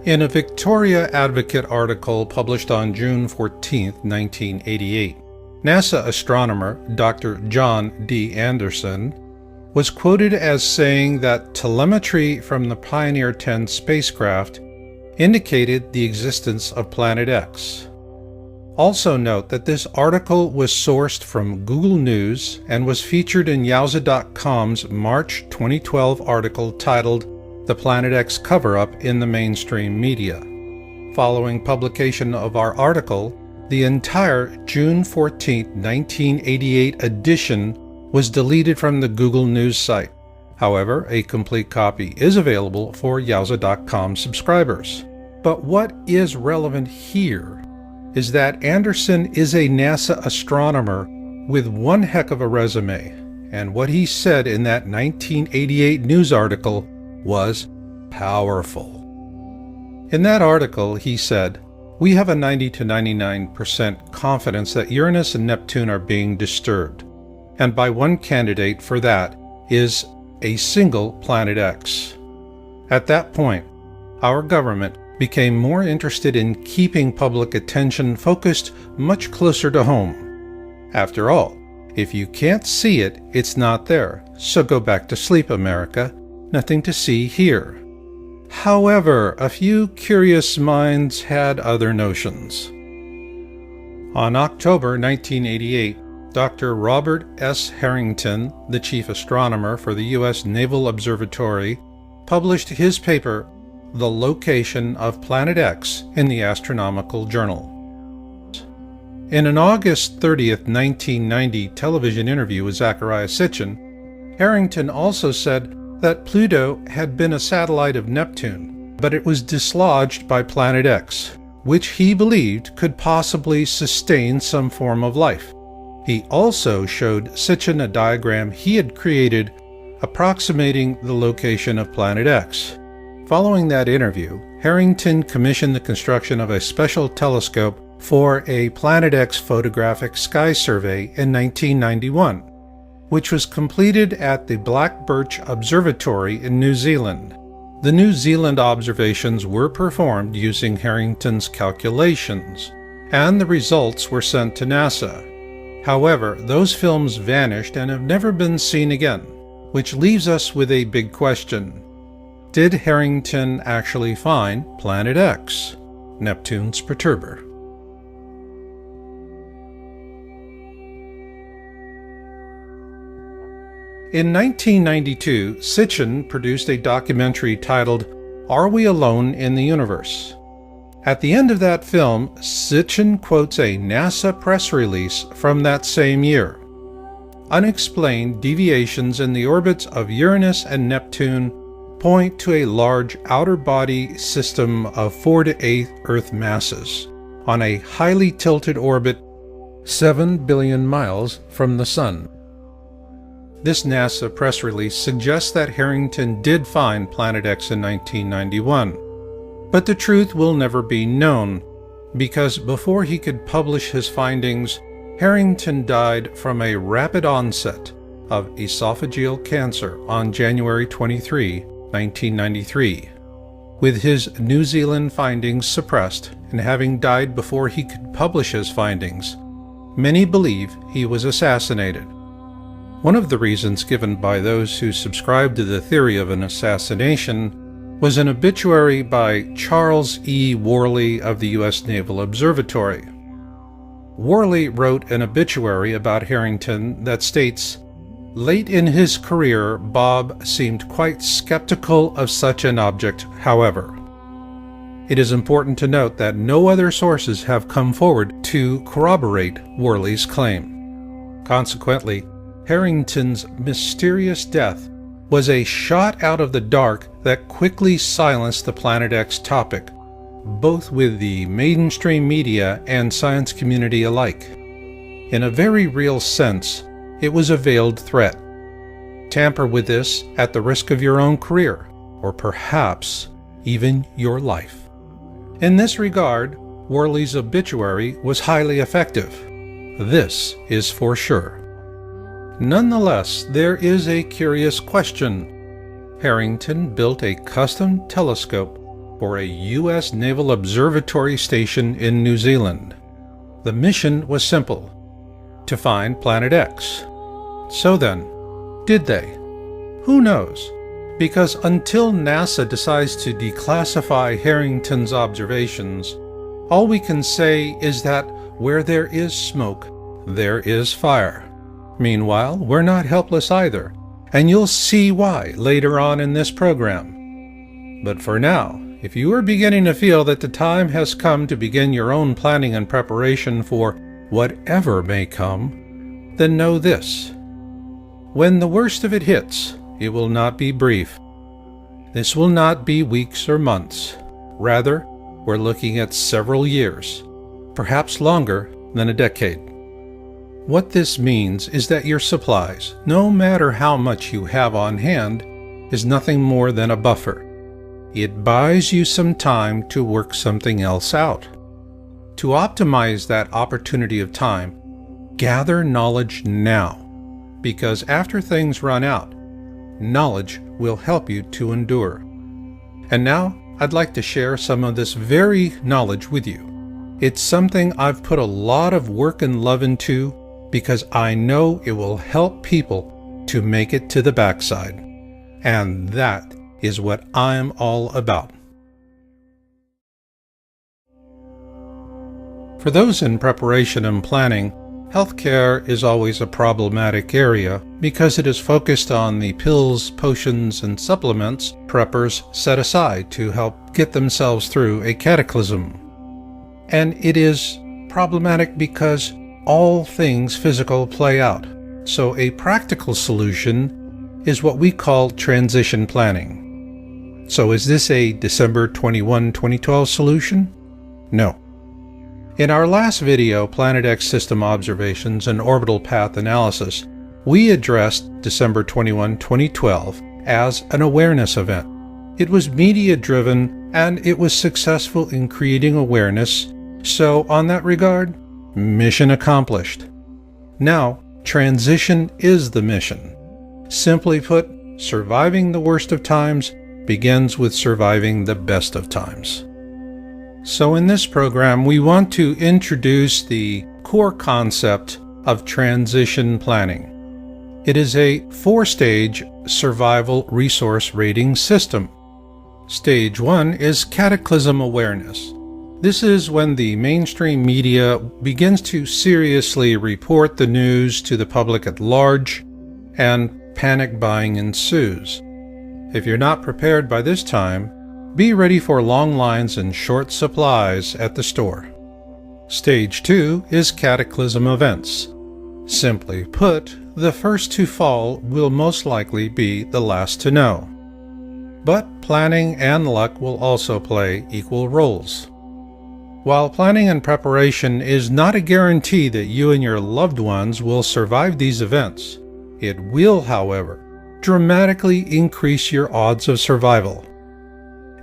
In a Victoria Advocate article published on June 14, 1988, NASA astronomer Dr. John D. Anderson was quoted as saying that telemetry from the Pioneer 10 spacecraft indicated the existence of Planet X. Also note that this article was sourced from Google News and was featured in Yowza.com's March 2012 article titled "The Planet X Cover-Up in the Mainstream Media." Following publication of our article, the entire June 14, 1988 edition was deleted from the Google News site. However, a complete copy is available for Yowza.com subscribers. But what is relevant here is that Anderson is a NASA astronomer with one heck of a resume, and what he said in that 1988 news article was powerful. In that article, he said, "We have a 90 to 99% confidence that Uranus and Neptune are being disturbed, and by one candidate for that is a single Planet X." At that point, our government became more interested in keeping public attention focused much closer to home. After all, if you can't see it, it's not there, so go back to sleep, America. Nothing to see here. However, a few curious minds had other notions. On October 1988, Dr. Robert S. Harrington, the chief astronomer for the U.S. Naval Observatory, published his paper, "The Location of Planet X," in the Astronomical Journal. In an August 30, 1990 television interview with Zecharia Sitchin, Harrington also said that Pluto had been a satellite of Neptune, but it was dislodged by Planet X, which he believed could possibly sustain some form of life. He also showed Sitchin a diagram he had created approximating the location of Planet X. Following that interview, Harrington commissioned the construction of a special telescope for a Planet X photographic sky survey in 1991, which was completed at the Black Birch Observatory in New Zealand. The New Zealand observations were performed using Harrington's calculations, and the results were sent to NASA. However, those films vanished and have never been seen again, which leaves us with a big question. Did Harrington actually find Planet X, Neptune's perturber? In 1992, Sitchin produced a documentary titled "Are We Alone in the Universe?" At the end of that film, Sitchin quotes a NASA press release from that same year. Unexplained deviations in the orbits of Uranus and Neptune point to a large outer body system of 4 to 8 Earth masses on a highly tilted orbit 7 billion miles from the Sun. This NASA press release suggests that Harrington did find Planet X in 1991, but the truth will never be known, because before he could publish his findings, Harrington died from a rapid onset of esophageal cancer on January 23, 1993. With his New Zealand findings suppressed and having died before he could publish his findings, many believe he was assassinated. One of the reasons given by those who subscribe to the theory of an assassination was an obituary by Charles E. Worley of the U.S. Naval Observatory. Worley wrote an obituary about Harrington that states, "Late in his career, Bob seemed quite skeptical of such an object, however." It is important to note that no other sources have come forward to corroborate Worley's claim. Consequently, Harrington's mysterious death was a shot out of the dark that quickly silenced the Planet X topic, both with the mainstream media and science community alike. In a very real sense, it was a veiled threat. Tamper with this at the risk of your own career, or perhaps even your life. In this regard, Worley's obituary was highly effective. This is for sure. Nonetheless, there is a curious question. Harrington built a custom telescope for a U.S. Naval Observatory station in New Zealand. The mission was simple: to find Planet X. So then, did they? Who knows? Because until NASA decides to declassify Harrington's observations, all we can say is that where there is smoke, there is fire. Meanwhile, we're not helpless either, and you'll see why later on in this program. But for now, if you are beginning to feel that the time has come to begin your own planning and preparation for whatever may come, then know this: when the worst of it hits, it will not be brief. This will not be weeks or months. Rather, we're looking at several years, perhaps longer than a decade. What this means is that your supplies, no matter how much you have on hand, is nothing more than a buffer. It buys you some time to work something else out. To optimize that opportunity of time, gather knowledge now, because after things run out, knowledge will help you to endure. And now, I'd like to share some of this very knowledge with you. It's something I've put a lot of work and love into because I know it will help people to make it to the backside. And that is what I'm all about. For those in preparation and planning, healthcare is always a problematic area because it is focused on the pills, potions, and supplements preppers set aside to help get themselves through a cataclysm. And it is problematic because all things physical play out. So a practical solution is what we call transition planning. So is this a December 21, 2012 solution? No. In our last video, Planet X System Observations and Orbital Path Analysis, we addressed December 21, 2012 as an awareness event. It was media-driven and it was successful in creating awareness, so on that regard, mission accomplished. Now, transition is the mission. Simply put, surviving the worst of times begins with surviving the best of times. So in this program, we want to introduce the core concept of transition planning. It is a 4-stage survival resource rating system. Stage 1 is cataclysm awareness. This is when the mainstream media begins to seriously report the news to the public at large, and panic buying ensues. If you're not prepared by this time, be ready for long lines and short supplies at the store. Stage 2 is cataclysm events. Simply put, the first to fall will most likely be the last to know. But planning and luck will also play equal roles. While planning and preparation is not a guarantee that you and your loved ones will survive these events, it will, however, dramatically increase your odds of survival.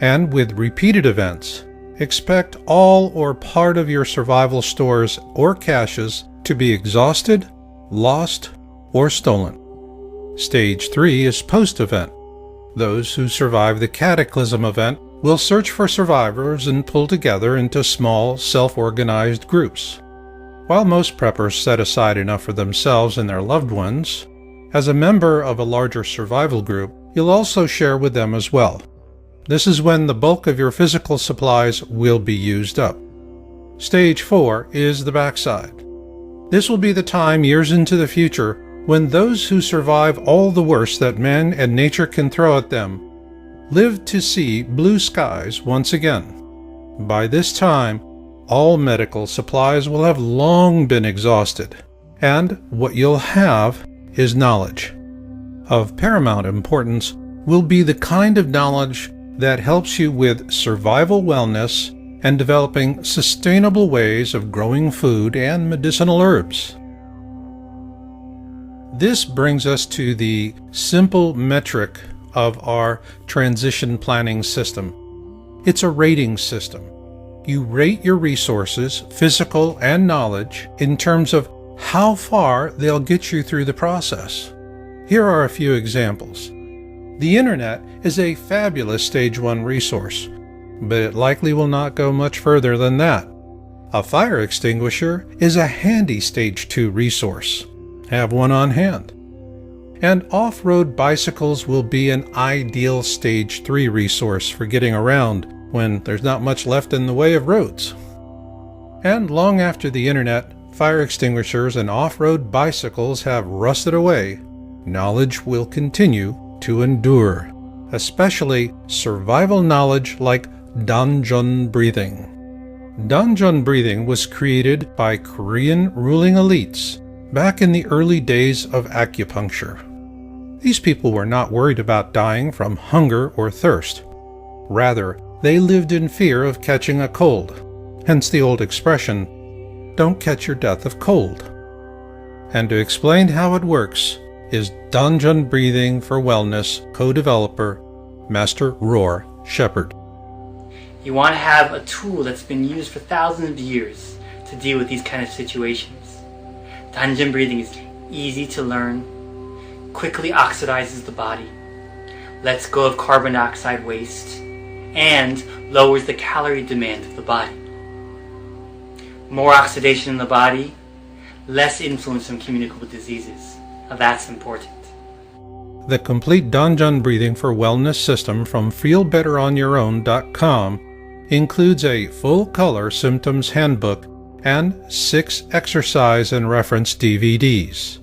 And with repeated events, expect all or part of your survival stores or caches to be exhausted, lost, or stolen. Stage 3 is post-event. Those who survive the cataclysm event will search for survivors and pull together into small, self-organized groups. While most preppers set aside enough for themselves and their loved ones, as a member of a larger survival group, you'll also share with them as well. This is when the bulk of your physical supplies will be used up. Stage 4 is the backside. This will be the time years into the future when those who survive all the worst that man and nature can throw at them live to see blue skies once again. By this time, all medical supplies will have long been exhausted, and what you'll have is knowledge. Of paramount importance will be the kind of knowledge that helps you with survival wellness and developing sustainable ways of growing food and medicinal herbs. This brings us to the simple metric of our transition planning system. It's a rating system. You rate your resources, physical and knowledge, in terms of how far they'll get you through the process. Here are a few examples. The internet is a fabulous stage 1 resource. but it likely will not go much further than that. A fire extinguisher is a handy Stage 2 resource. Have one on hand. And off-road bicycles will be an ideal Stage 3 resource for getting around when there's not much left in the way of roads. And long after the internet, fire extinguishers and off-road bicycles have rusted away, knowledge will continue to endure, especially survival knowledge like Danjon breathing. Danjon breathing was created by Korean ruling elites back in the early days of acupuncture. These people were not worried about dying from hunger or thirst. Rather, they lived in fear of catching a cold, hence the old expression, "Don't catch your death of cold." And to explain how it works is Danjon Breathing for Wellness co-developer, Master Roar Shepherd. You want to have a tool that's been used for thousands of years to deal with these kind of situations. Danjon breathing is easy to learn, quickly oxidizes the body, lets go of carbon dioxide waste, and lowers the calorie demand of the body. More oxidation in the body, less influence from communicable diseases. Now that's important. The complete Danjon Breathing for Wellness system from feelbetteronYourOwn.com includes a full-color symptoms handbook and 6 exercise and reference DVDs.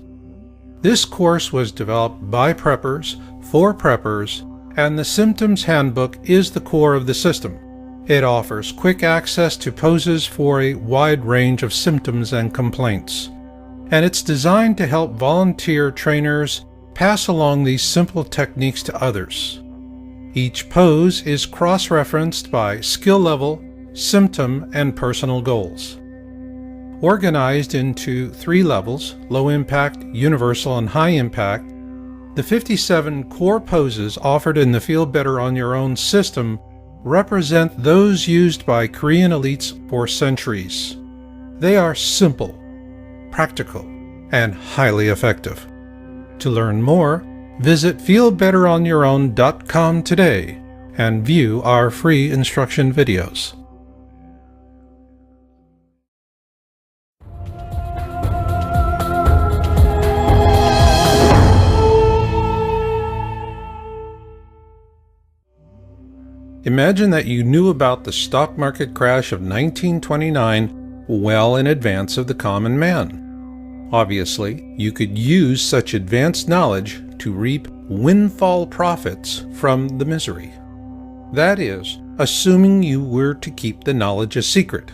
This course was developed by preppers, for preppers, and the symptoms handbook is the core of the system. It offers quick access to poses for a wide range of symptoms and complaints, and it's designed to help volunteer trainers pass along these simple techniques to others. Each pose is cross-referenced by skill level, symptom, and personal goals. Organized into 3 levels, low impact, universal, and high impact, the 57 core poses offered in the Feel Better on Your Own system represent those used by Korean elites for centuries. They are simple, practical, and highly effective. To learn more, visit feelbetteronYourOwn.com today and view our free instruction videos. Imagine that you knew about the stock market crash of 1929 well in advance of the common man. Obviously, you could use such advanced knowledge to reap windfall profits from the misery. That is, assuming you were to keep the knowledge a secret.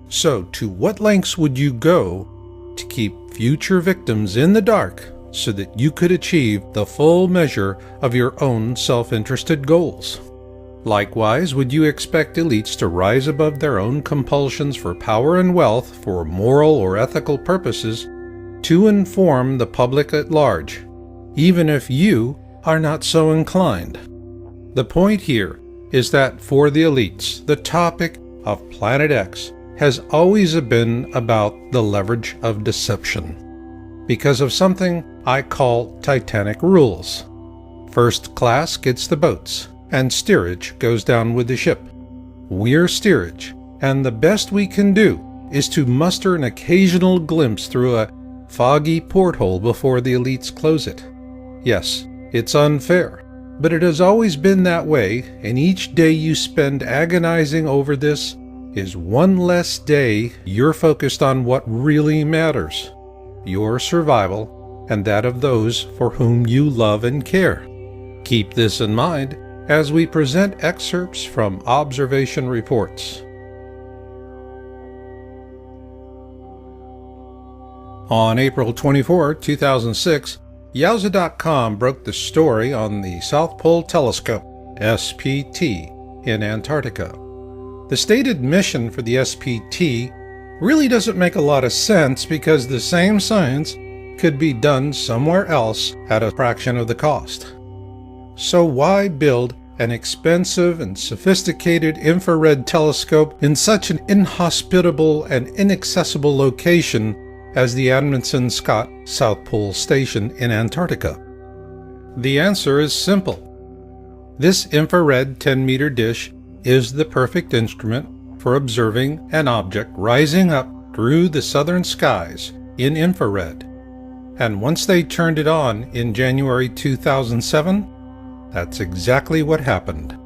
So, to what lengths would you go to keep future victims in the dark so that you could achieve the full measure of your own self-interested goals? Likewise, would you expect elites to rise above their own compulsions for power and wealth for moral or ethical purposes to inform the public at large, even if you are not so inclined? The point here is that for the elites, the topic of Planet X has always been about the leverage of deception, because of something I call Titanic rules. First class gets the boats, and steerage goes down with the ship. We're steerage, and the best we can do is to muster an occasional glimpse through a foggy porthole before the elites close it. Yes, it's unfair, but it has always been that way, and each day you spend agonizing over this is one less day you're focused on what really matters: your survival and that of those for whom you love and care. Keep this in mind as we present excerpts from observation reports. On April 24, 2006, Yowza.com broke the story on the South Pole Telescope, SPT, in Antarctica. The stated mission for the SPT really doesn't make a lot of sense because the same science could be done somewhere else at a fraction of the cost. So why build an expensive and sophisticated infrared telescope in such an inhospitable and inaccessible location as the Amundsen Scott South Pole Station in Antarctica? The answer is simple. This infrared 10-meter dish is the perfect instrument for observing an object rising up through the southern skies in infrared. And once they turned it on in January 2007, that's exactly what happened.